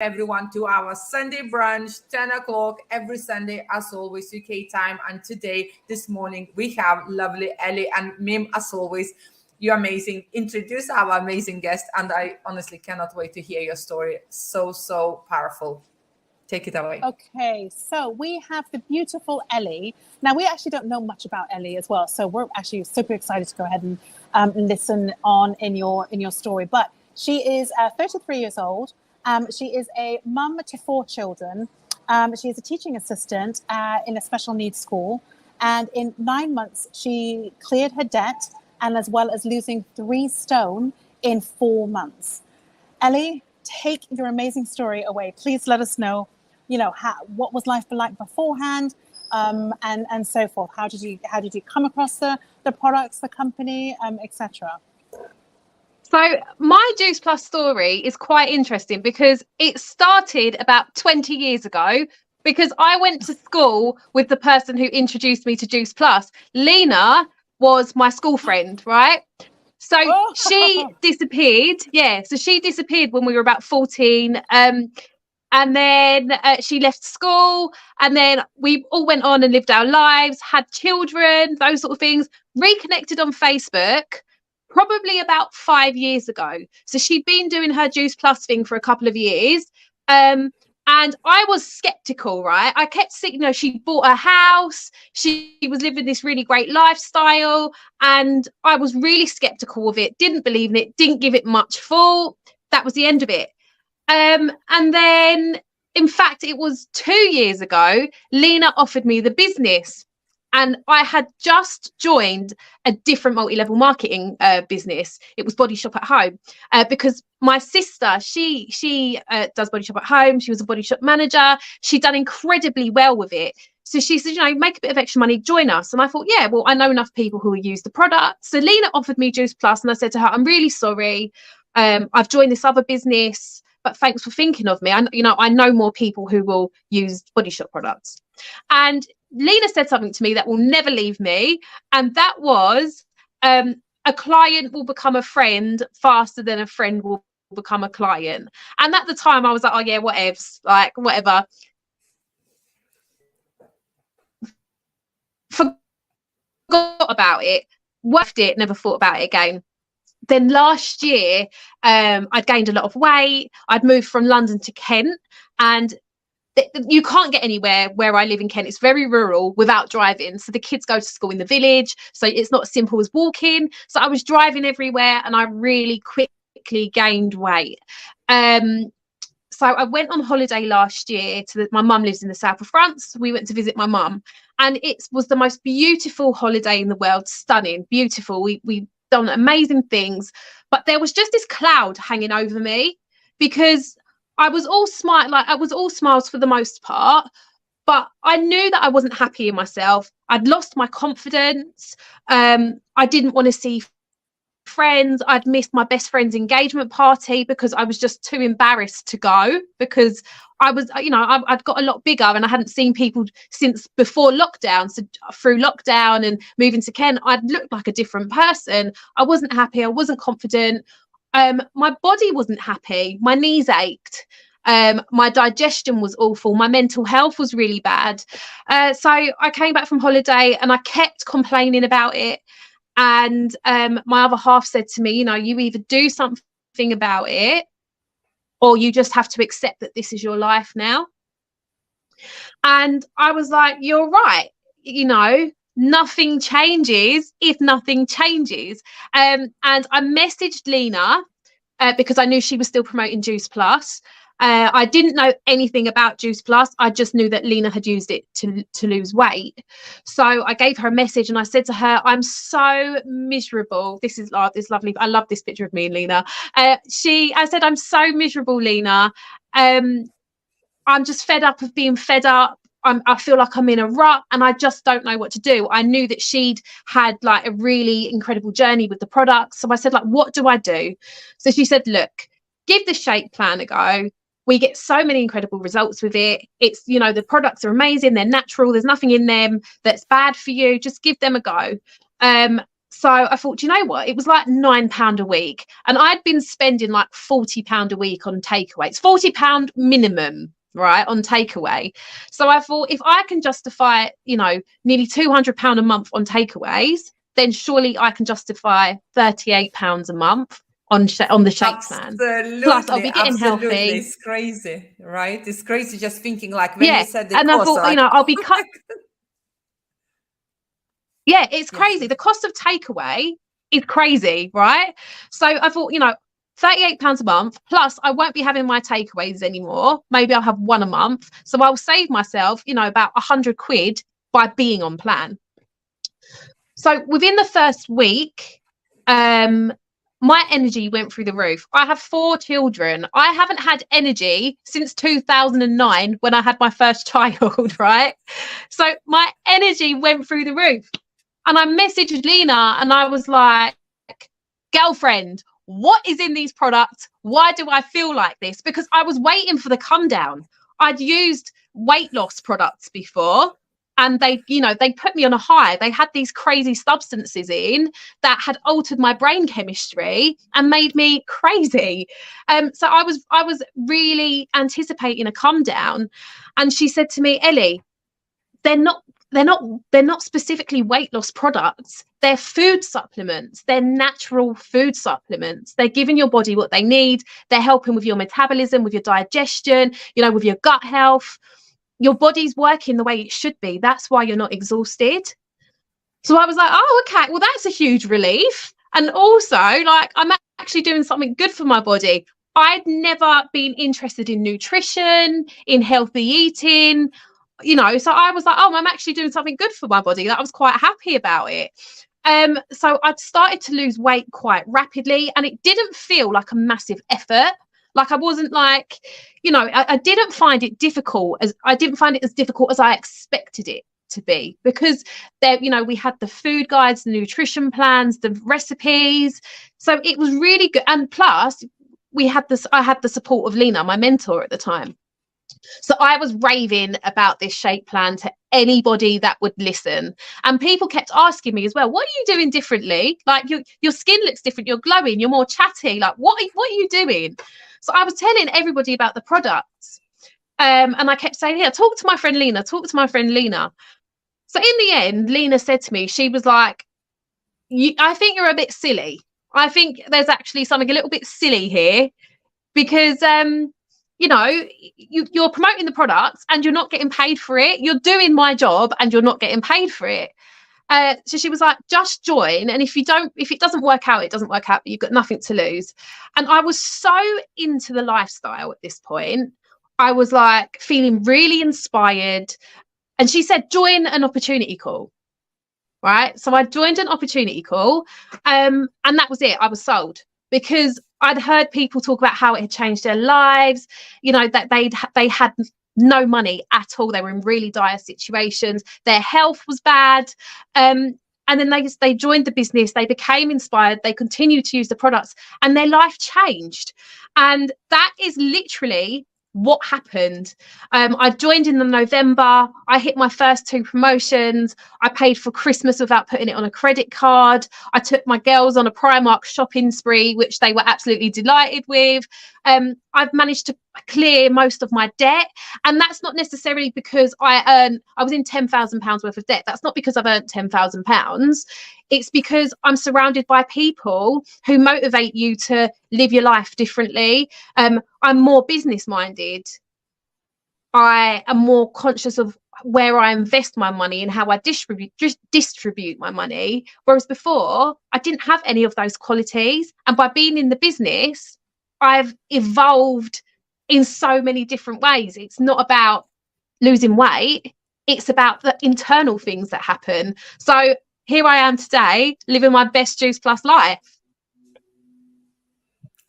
everyone to our Sunday brunch, 10 o'clock every Sunday, as always, UK time. And today, this morning, we have lovely Ellie and Mim, as always. You're amazing. Introduce our amazing guest, and I honestly cannot wait to hear your story. So powerful. Take it away. Okay, so we have the beautiful Ellie. Now, we actually don't know much about Ellie as well, so we're actually super excited to go ahead and listen on in your story. But she is 33 years old. She is a mum to 4 children. She is a teaching assistant in a special needs school. And in 9 months, she cleared her debt, and as well as losing 3 stone in 4 months. Ellie, take your amazing story away. Please let us know, what was life like beforehand, and so forth. How did you come across the products, the company, etc.? So my Juice Plus story is quite interesting because it started about 20 years ago, because I went to school with the person who introduced me to Juice Plus. Lena was my school friend, right? So she disappeared. Yeah, so she disappeared when we were about 14. And then she left school, and then we all went on and lived our lives, had children, those sort of things, reconnected on Facebook probably about 5 years ago. So she'd been doing her Juice Plus thing for a couple of years. And I was skeptical, right? I kept seeing, she bought a house, she was living this really great lifestyle, and I was really skeptical of it, didn't believe in it, didn't give it much thought. That was the end of it. And then, in fact, it was 2 years ago, Lena offered me the business. And I had just joined a different multi-level marketing business. It was Body Shop at Home, because my sister, she does Body Shop at Home. She was a Body Shop manager. She'd done incredibly well with it. So she said, make a bit of extra money, join us. And I thought, yeah, well, I know enough people who will use the product. So Lena offered me Juice Plus, and I said to her, I'm really sorry. I've joined this other business, but thanks for thinking of me. I know more people who will use Body Shop products. And Lena said something to me that will never leave me, and that was a client will become a friend faster than a friend will become a client. And at the time I was like, oh yeah, whatevs, like whatever. Forgot about it, worked it, never thought about it again. Then last year, I'd gained a lot of weight. I'd moved from London to Kent, and you can't get anywhere where I live in Kent. It's very rural without driving. So the kids go to school in the village. So it's not as simple as walking. So I was driving everywhere, and I really quickly gained weight. So I went on holiday last year my mum lives in the south of France. We went to visit my mum, and it was the most beautiful holiday in the world. Stunning, beautiful. We done amazing things, but there was just this cloud hanging over me, because I was all smiles for the most part, but I knew that I wasn't happy in myself. I'd lost my confidence. I didn't want to see friends. I'd missed my best friend's engagement party because I was just too embarrassed to go, because I was, I'd got a lot bigger and I hadn't seen people since before lockdown. So through lockdown and moving to Kent, I'd looked like a different person. I wasn't happy. I wasn't confident. My body wasn't happy. My knees ached. My digestion was awful. My mental health was really bad. So I came back from holiday and I kept complaining about it. And my other half said to me, you either do something about it, or you just have to accept that this is your life now. And I was like, you're right. Nothing changes if nothing changes. And I messaged Lena because I knew she was still promoting Juice Plus. I didn't know anything about Juice Plus. I just knew that Lena had used it to lose weight. So I gave her a message and I said to her, I'm so miserable. This is lovely. I love this picture of me and Lena. I said, I'm so miserable, Lena. I'm just fed up of being fed up. I feel like I'm in a rut and I just don't know what to do. I knew that she'd had like a really incredible journey with the product. So I said, what do I do? So she said, look, give the shake plan a go. We get so many incredible results with it. It's, the products are amazing. They're natural. There's nothing in them that's bad for you. Just give them a go. So I thought, you know what? It was like £9 a week. And I'd been spending like £40 a week on takeaways, £40 minimum, right, on takeaway. So I thought, if I can justify, you know, nearly £200 a month on takeaways, then surely I can justify £38 a month on the shake plan. Plus, I'll be getting healthy. It's crazy, right? It's crazy just thinking, like, when you Yeah. said the And cost, I thought, like, you know, I'll be cut. Yeah, it's Yes, crazy. yes. The cost of takeaway is crazy, right? So I thought, you know, £38 a month, plus I won't be having my takeaways anymore. Maybe I'll have one a month. So I'll save myself, you know, about £100 by being on plan. So within the first week, my energy went through the roof. I have 4 children. I haven't had energy since 2009 when I had my first child, right? So my energy went through the roof. And I messaged Lena and I was like, girlfriend, what is in these products? Why do I feel like this? Because I was waiting for the come down. I'd used weight loss products before and they, you know, they put me on a high. They had these crazy substances in that had altered my brain chemistry and made me crazy. So I was really anticipating a come down. And she said to me, Ellie, they're not specifically weight loss products. They're food supplements. They're natural food supplements. They're giving your body what they need. They're helping with your metabolism, with your digestion, you know, with your gut health. Your body's working the way it should be. That's why you're not exhausted. So I was like, oh, okay, well, that's a huge relief. And also, like, I'm actually doing something good for my body. I'd never been interested in nutrition, in healthy eating, you know, so I was like, oh, I'm actually doing something good for my body. I was quite happy about it. So I'd started to lose weight quite rapidly and it didn't feel like a massive effort. Like I wasn't like, you know, I didn't find it difficult I didn't find it as difficult as I expected it to be, because there, you know, we had the food guides, the nutrition plans, the recipes. So it was really good. And plus I had the support of Lena, my mentor at the time. So I was raving about this shake plan to anybody that would listen. And people kept asking me as well, what are you doing differently? Like your skin looks different, you're glowing, you're more chatty. Like, what are you doing? So I was telling everybody about the products. And I kept saying, yeah, talk to my friend Lena, talk to my friend Lena. So in the end, Lena said to me, she was like, I think you're a bit silly. I think there's actually something a little bit silly here because, you know, you're promoting the products and you're not getting paid for it. You're doing my job and you're not getting paid for it. So she was like, just join. And if it doesn't work out, it doesn't work out, but you've got nothing to lose. And I was so into the lifestyle at this point. I was like feeling really inspired. And she said, join an opportunity call. Right. So I joined an opportunity call. And that was it. I was sold because I'd heard people talk about how it had changed their lives, you know, that they had no money at all. They were in really dire situations. Their health was bad. And then they joined the business. They became inspired. They continued to use the products and their life changed. And that is literally what happened. I joined in the November. I hit my first 2 promotions. I paid for Christmas without putting it on a credit card. I took my girls on a Primark shopping spree, which they were absolutely delighted with. I've managed to clear most of my debt, and that's not necessarily because I was in £10,000 worth of debt. That's not because I've earned £10,000. It's because I'm surrounded by people who motivate you to live your life differently. I'm more business minded. I am more conscious of where I invest my money and how I distribute my money. Whereas before, I didn't have any of those qualities. And by being in the business, I've evolved in so many different ways. It's not about losing weight. It's about the internal things that happen. So here I am today, living my best Juice Plus life.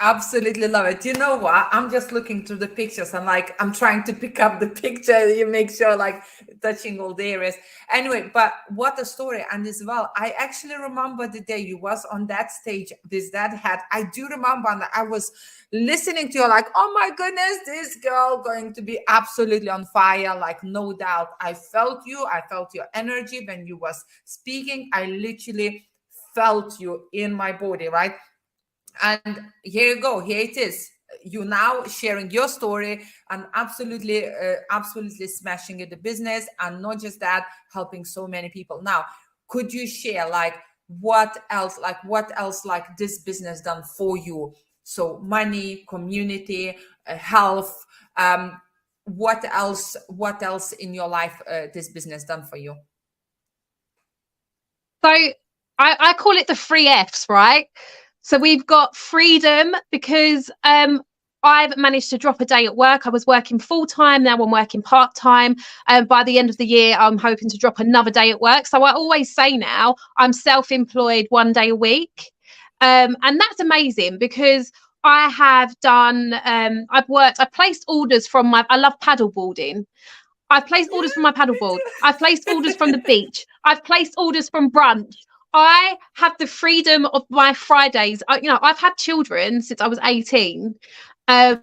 Absolutely love it. You know what? I'm just looking through the pictures and like I'm trying to pick up the picture. You make sure like touching all the areas. Anyway, but what a story. And as well, I actually remember the day you was on that stage, this that had. I do remember and I was listening to you like, oh my goodness, this girl going to be absolutely on fire. Like no doubt. I felt you. I felt your energy when you was speaking. I literally felt you in my body, right? And here you go, here it is, you now sharing your story and absolutely smashing in the business, and not just that, helping so many people. Now, could you share like what else like this business done for you? So money, community, health, what else in your life this business done for you? So I call it the 3 Fs, right? So we've got freedom, because I've managed to drop a day at work. I was working full-time, now I'm working part-time. By the end of the year, I'm hoping to drop another day at work. So I always say now I'm self-employed 1 day a week. And that's amazing, because I have done, I've placed orders from I love paddleboarding. I've placed orders from my paddleboard. I've placed orders from the beach. I've placed orders from brunch. I have the freedom of my Fridays. I've had children since I was 18. I've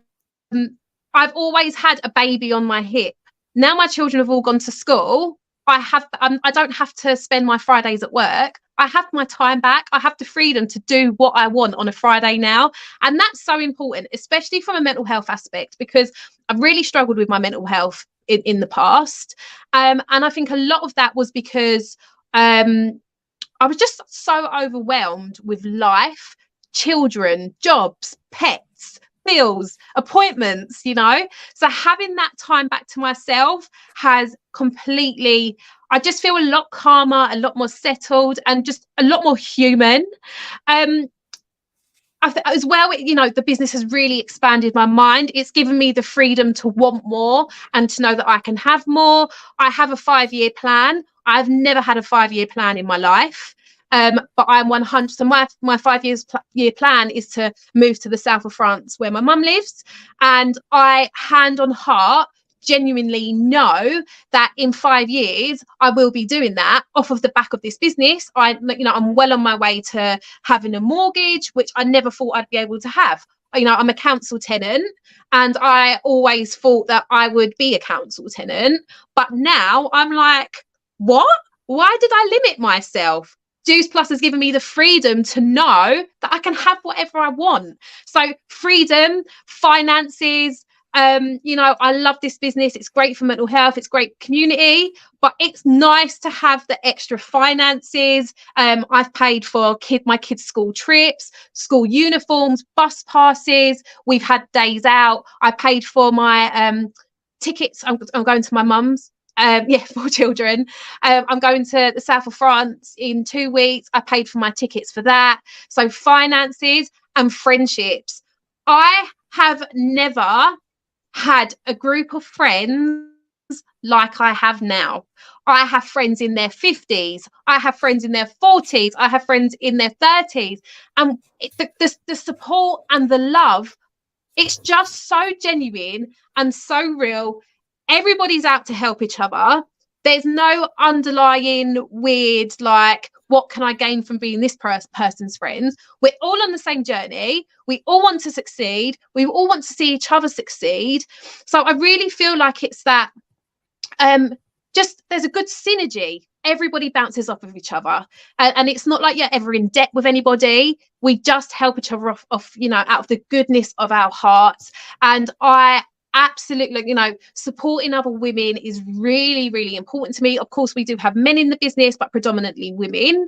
always had a baby on my hip. Now my children have all gone to school. I don't have to spend my Fridays at work. I have my time back. I have the freedom to do what I want on a Friday now. And that's so important, especially from a mental health aspect, because I've really struggled with my mental health in the past. And I think a lot of that was because I was just so overwhelmed with life, children, jobs, pets, bills, appointments, So having that time back to myself has completely, I just feel a lot calmer, a lot more settled, and just a lot more human. As well, the business has really expanded my mind. It's given me the freedom to want more and to know that I can have more. I have a 5-year plan. I've never had a 5-year plan in my life. But I'm 100. So my 5-year plan is to move to the south of France where my mum lives. And I, hand on heart, genuinely know that in 5 years I will be doing that off of the back of this business. I'm well on my way to having a mortgage, which I never thought I'd be able to have. I'm a council tenant, and I always thought that I would be a council tenant. But now I'm like, what? Why did I limit myself? Juice Plus has given me the freedom to know that I can have whatever I want. So freedom, finances, I love this business. It's great for mental health. It's great community, but it's nice to have the extra finances. I've paid for my kids' school trips, school uniforms, bus passes. We've had days out. I paid for my tickets. I'm going to my mum's. 4 children. I'm going to the south of France in 2 weeks. I paid for my tickets for that. So finances and friendships. I have never had a group of friends like I have now. I have friends in their 50s. I have friends in their 40s. I have friends in their 30s. And the support and the love, it's just so genuine and so real. Everybody's out to help each other. There's no underlying weird, like, what can I gain from being this person's friends? We're all on the same journey. We all want to succeed. We all want to see each other succeed. So I really feel like it's that, just there's a good synergy. Everybody bounces off of each other. And it's not like you're ever in debt with anybody. We just help each other off, out of the goodness of our hearts. And I absolutely, supporting other women is really, really important to me. Of course, we do have men in the business, but predominantly women.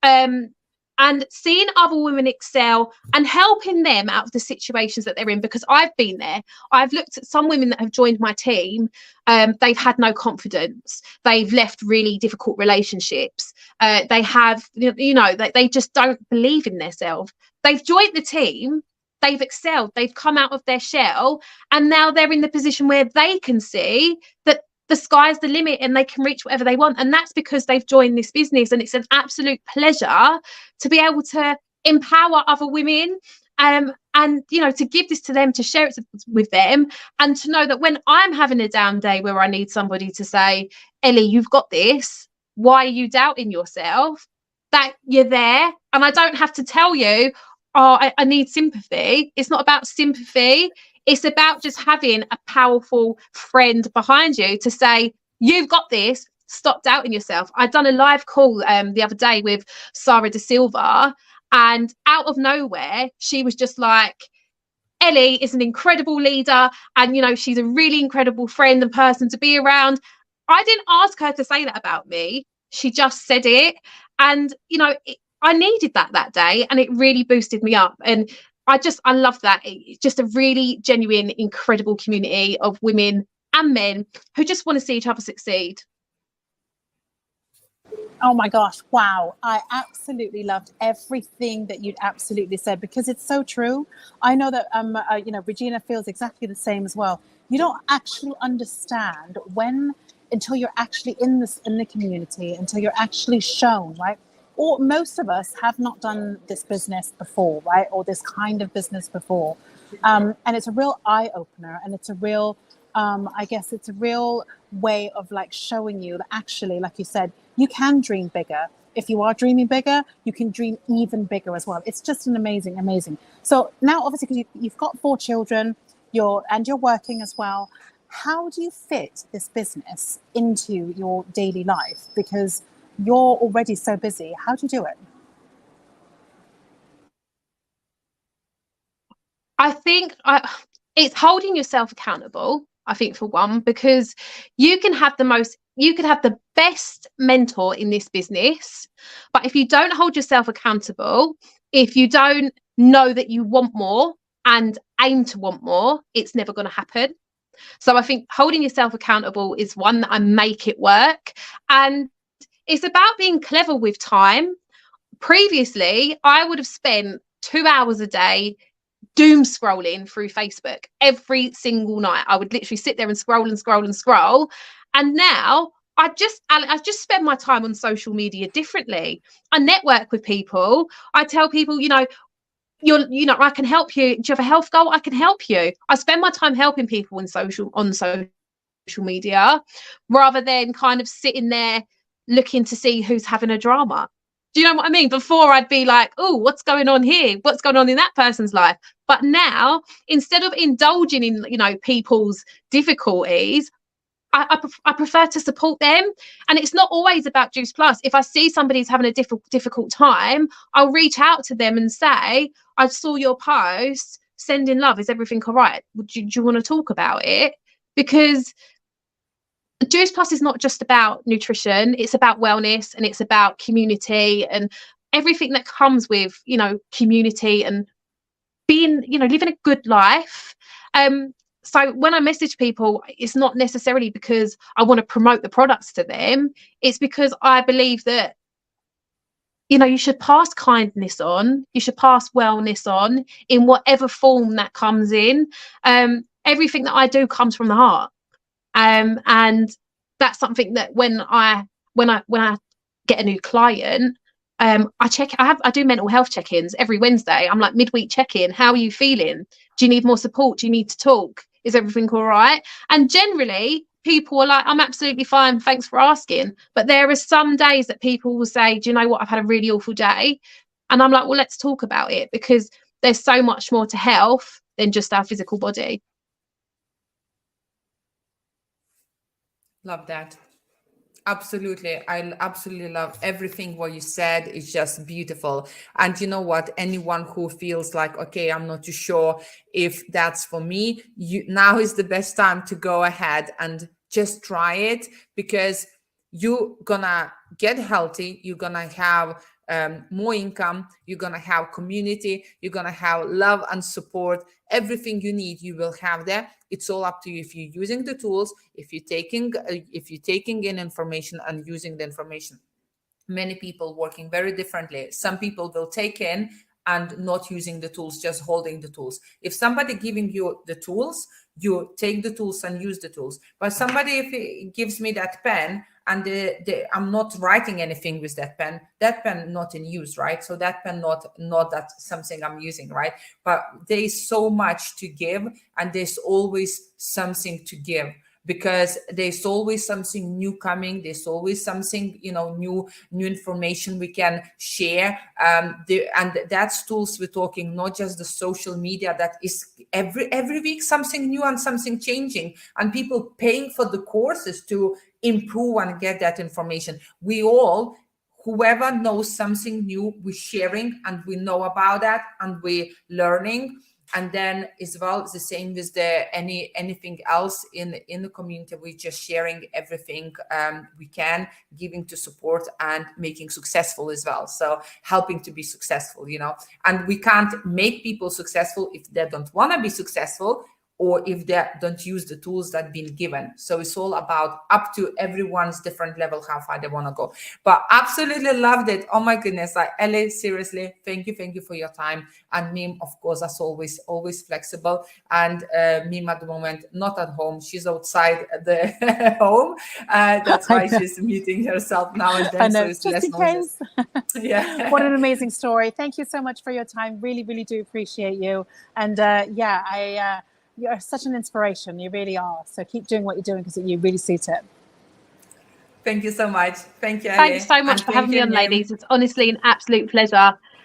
And seeing other women excel and helping them out of the situations that they're in, because I've been there. I've looked at some women that have joined my team. They've had no confidence. They've left really difficult relationships. They have, they just don't believe in themselves. They've joined the team. They've excelled, they've come out of their shell, and now they're in the position where they can see that the sky's the limit and they can reach whatever they want. And that's because they've joined this business. And it's an absolute pleasure to be able to empower other women, and to give this to them, to share it with them, and to know that when I'm having a down day where I need somebody to say, Ellie, you've got this, why are you doubting yourself? That you're there, and I don't have to tell you, I need sympathy. It's not about sympathy. It's about just having a powerful friend behind you to say, you've got this, stop doubting yourself. I'd done a live call the other day with Sarah De Silva, and out of nowhere, she was just like, Ellie is an incredible leader, and, you know, she's a really incredible friend and person to be around. I didn't ask her to say that about me. She just said it. And, you know, I needed that day, and it really boosted me up. And I love that. It's just a really genuine, incredible community of women and men who just want to see each other succeed. Oh my gosh, wow. I absolutely loved everything that you'd absolutely said, because it's so true. I know that, you know, Regina feels exactly the same as well. You don't actually understand until you're actually in the community, until you're actually shown, right? Or most of us have not done this business before, right? Or this kind of business before. And it's a real eye opener, and it's a real, I guess it's a real way of like showing you that actually, like you said, you can dream bigger. If you are dreaming bigger, you can dream even bigger as well. It's just an amazing. So now, obviously, because you've got 4 children, you're working as well. How do you fit this business into your daily life? Because you're already so busy. How do you do it? I think it's holding yourself accountable, I think, for one, because you could have the best mentor in this business, but if you don't hold yourself accountable, if you don't know that you want more and aim to want more, it's never going to happen. So I think holding yourself accountable is one that I make it work. And it's about being clever with time. Previously, I would have spent 2 hours a day doom scrolling through Facebook every single night. I would literally sit there and scroll. And now I just spend my time on social media differently. I network with people. I tell people, you know, I can help you. Do you have a health goal? I can help you. I spend my time helping people on social media, rather than kind of sitting there looking to see who's having a drama. Do you know what I mean? Before, I'd be like, oh, what's going on here? What's going on in that person's life? But now, instead of indulging in, you know, people's difficulties, I prefer to support them. And it's not always about Juice Plus. If I see somebody's having a difficult time, I'll reach out to them and say, I saw your post, sending love. Is everything all right? Do you want to talk about it? Because Juice Plus is not just about nutrition. It's about wellness, and it's about community and everything that comes with, you know, community and being, you know, living a good life. So when I message people, it's not necessarily because I want to promote the products to them. It's because I believe that, you know, you should pass kindness on, you should pass wellness on in whatever form that comes in. Everything that I do comes from the heart. And that's something that when I get a new client, I do mental health check-ins every Wednesday. I'm like, midweek check-in. How are you feeling? Do you need more support? Do you need to talk? Is everything all right? And generally, people are like, I'm absolutely fine. Thanks for asking. But there are some days that people will say, do you know what? I've had a really awful day. And I'm like, well, let's talk about it, because there's so much more to health than just our physical body. Love that. Absolutely. I absolutely love everything what you said. It's just beautiful. And you know what? Anyone who feels like, okay, I'm not too sure if that's for me, now is the best time to go ahead and just try it, because you're gonna get healthy. You're gonna have more income. You're gonna have community. You're gonna have love and support. Everything you need, you will have there. It's all up to you if you're using the tools, if you're taking in information and using the information. Many people working very differently. Some people will take in and not using the tools, just holding the tools. If somebody giving you the tools, you take the tools and use the tools. But somebody, if it gives me that pen and I'm not writing anything with that pen not in use, right? So that pen not that something I'm using, right? But there's so much to give, and there's always something to give. because there's always something new coming. There's always something, new information we can share. And that's tools we're talking, not just the social media, that is every week something new and something changing, and people paying for the courses to improve and get that information. We all, whoever knows something new, we're sharing, and we know about that, and we're learning. And then as well, the same with anything else in the community. We're just sharing everything we can, giving to support and making successful as well. So helping to be successful, and we can't make people successful if they don't want to be successful, or if they don't use the tools that have been given. So it's all about up to everyone's different level, how far they want to go. But absolutely loved it. Oh my goodness. Ellie, seriously, thank you for your time. And Mim, of course, as always flexible. And Mim at the moment, not at home. She's outside the home. That's why she's meeting herself now and then. I know, so it's just less in noise. case. Yeah. What an amazing story. Thank you so much for your time. Really, really do appreciate you. And you're such an inspiration. You really are. So keep doing what you're doing, because you really suit it. Thank you so much. Thank you, Ellie. Thanks so much for having me on, ladies. It's honestly an absolute pleasure.